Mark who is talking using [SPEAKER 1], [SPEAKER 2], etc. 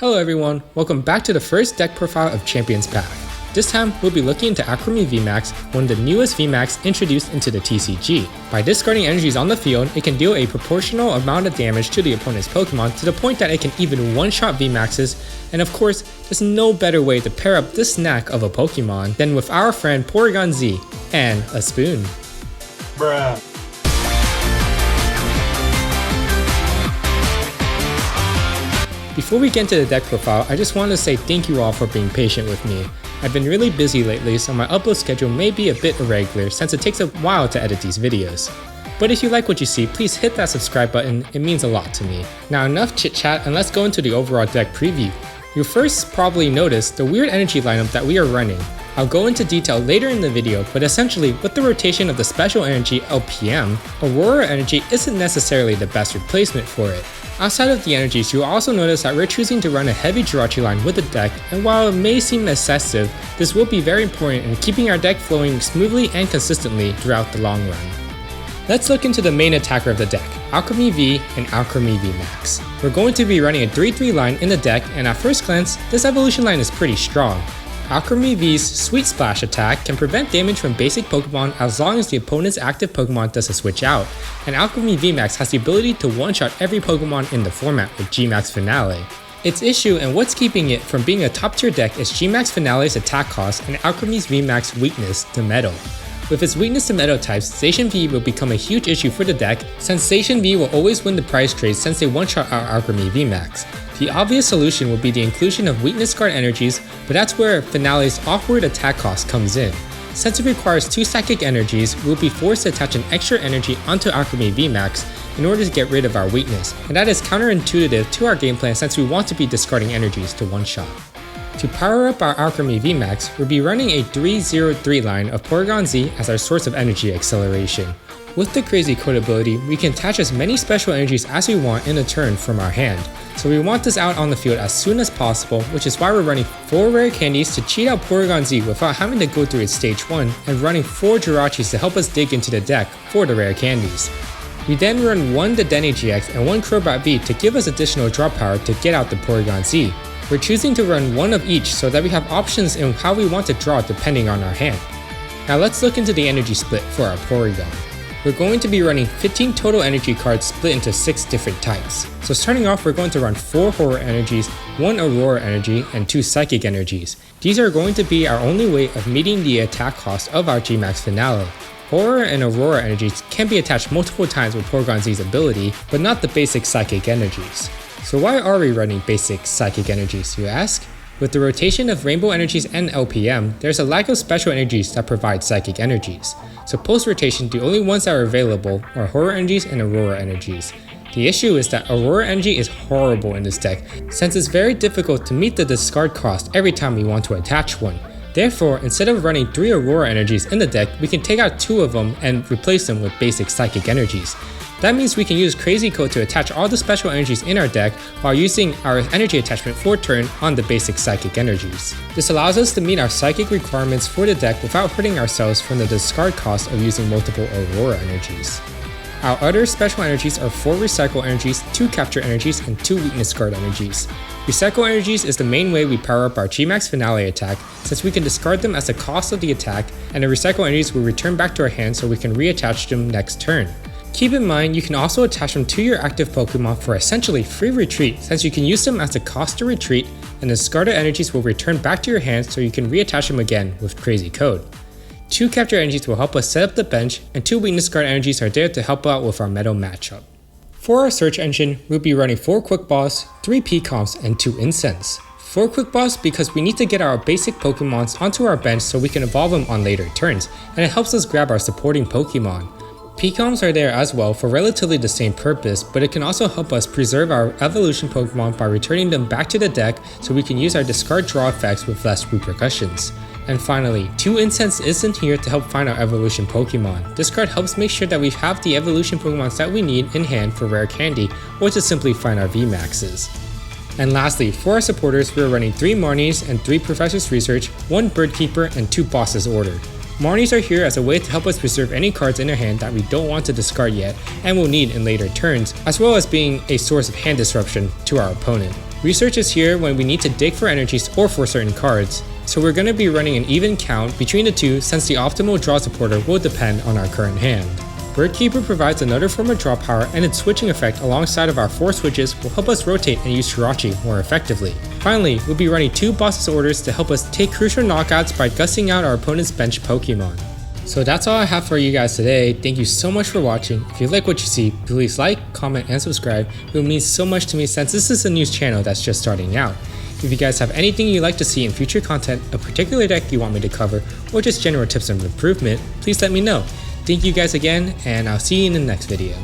[SPEAKER 1] Hello everyone, welcome back to the first deck profile of Champions Path. This time, we'll be looking into Alcremie VMAX, one of the newest VMAX introduced into the TCG. By discarding energies on the field, it can deal a proportional amount of damage to the opponent's Pokémon to the point that it can even one-shot VMAXs, and of course, there's no better way to pair up this snack of a Pokémon than with our friend Porygon Z and a spoon.
[SPEAKER 2] Bruh.
[SPEAKER 1] Before we get into the deck profile, I just want to say thank you all for being patient with me. I've been really busy lately, so my upload schedule may be a bit irregular since it takes a while to edit these videos. But if you like what you see, please hit that subscribe button, it means a lot to me. Now enough chit chat and let's go into the overall deck preview. You'll first probably notice the weird energy lineup that we are running. I'll go into detail later in the video, but essentially with the rotation of the special energy LPM, Aurora energy isn't necessarily the best replacement for it. Outside of the energies, you'll also notice that we're choosing to run a heavy Jirachi line with the deck, and while it may seem excessive, this will be very important in keeping our deck flowing smoothly and consistently throughout the long run. Let's look into the main attacker of the deck, Alcremie V and Alcremie VMAX. We're going to be running a 3-3 line in the deck, and at first glance, this evolution line is pretty strong. Alcremie V's Sweet Splash attack can prevent damage from basic Pokemon as long as the opponent's active Pokemon doesn't switch out, and Alcremie VMAX has the ability to one-shot every Pokemon in the format with GMAX Finale. Its issue and what's keeping it from being a top-tier deck is GMAX Finale's attack cost and Alcremie's VMAX weakness to Metal. With its weakness to Metal types, Station V will become a huge issue for the deck since Station V will always win the prize trade since they one-shot out Alcremie VMAX. The obvious solution would be the inclusion of weakness guard energies, but that's where Finale's awkward attack cost comes in. Since it requires 2 psychic energies, we'll be forced to attach an extra energy onto Alcremie VMAX in order to get rid of our weakness, and that is counterintuitive to our game plan since we want to be discarding energies to one-shot. To power up our Alcremie VMAX, we'll be running a 3-0-3 line of Porygon Z as our source of energy acceleration. With the Crazy Code ability, we can attach as many special energies as we want in a turn from our hand, so we want this out on the field as soon as possible, which is why we're running 4 rare candies to cheat out Porygon Z without having to go through its stage 1, and running 4 Jirachis to help us dig into the deck for the rare candies. We then run 1 Dedenne GX and 1 Crobat V to give us additional draw power to get out the Porygon Z. We're choosing to run 1 of each so that we have options in how we want to draw depending on our hand. Now let's look into the energy split for our Porygon. We're going to be running 15 total energy cards split into 6 different types. So starting off, we're going to run 4 Horror energies, 1 Aurora energy, and 2 Psychic energies. These are going to be our only way of meeting the attack cost of our GMAX Finale. Horror and Aurora energies can be attached multiple times with Porygon Z's ability, but not the basic Psychic energies. So why are we running basic Psychic energies, you ask? With the rotation of Rainbow energies and LPM, there's a lack of special energies that provide Psychic energies. So post-rotation, the only ones that are available are Horror energies and Aurora energies. The issue is that Aurora energy is horrible in this deck, since it's very difficult to meet the discard cost every time we want to attach one. Therefore, instead of running 3 Aurora energies in the deck, we can take out 2 of them and replace them with basic Psychic energies. That means we can use Crazy Code to attach all the special energies in our deck while using our energy attachment for turn on the basic Psychic energies. This allows us to meet our Psychic requirements for the deck without hurting ourselves from the discard cost of using multiple Aurora energies. Our other special energies are 4 Recycle energies, 2 Capture energies, and 2 Weakness Guard energies. Recycle energies is the main way we power up our GMAX Finale attack, since we can discard them as the cost of the attack, and the Recycle energies will return back to our hand so we can reattach them next turn. Keep in mind, you can also attach them to your active Pokemon for essentially free retreat, since you can use them as the cost to retreat, and the discarded energies will return back to your hand so you can reattach them again with Crazy Code. 2 Capture energies will help us set up the bench, and 2 Weakness Guard energies are there to help out with our Metal matchup. For our search engine, we'll be running 4 Quick Balls, 3 P-Comps, and 2 Incense. 4 Quick Balls because we need to get our basic Pokemons onto our bench so we can evolve them on later turns, and it helps us grab our supporting Pokemon. P-Comps are there as well for relatively the same purpose, but it can also help us preserve our evolution Pokemon by returning them back to the deck so we can use our discard draw effects with less repercussions. And finally, 2 Incense isn't here to help find our evolution Pokemon. This card helps make sure that we have the evolution Pokemons that we need in hand for rare candy, or to simply find our VMAXs. And lastly, for our supporters, we are running 3 Marnies and 3 Professor's Research, 1 Birdkeeper, and 2 Boss's Order. Marnies are here as a way to help us preserve any cards in our hand that we don't want to discard yet and will need in later turns, as well as being a source of hand disruption to our opponent. Research is here when we need to dig for energies or for certain cards, so we're going to be running an even count between the two since the optimal draw supporter will depend on our current hand. Birdkeeper provides another form of draw power, and its switching effect alongside of our 4 switches will help us rotate and use Shirachi more effectively. Finally, we'll be running 2 Boss's Orders to help us take crucial knockouts by gussing out our opponent's bench Pokemon. So that's all I have for you guys today. Thank you so much for watching. If you like what you see, please like, comment, and subscribe. It will mean so much to me since this is a news channel that's just starting out. If you guys have anything you'd like to see in future content, a particular deck you want me to cover, or just general tips of improvement, please let me know. Thank you guys again, and I'll see you in the next video.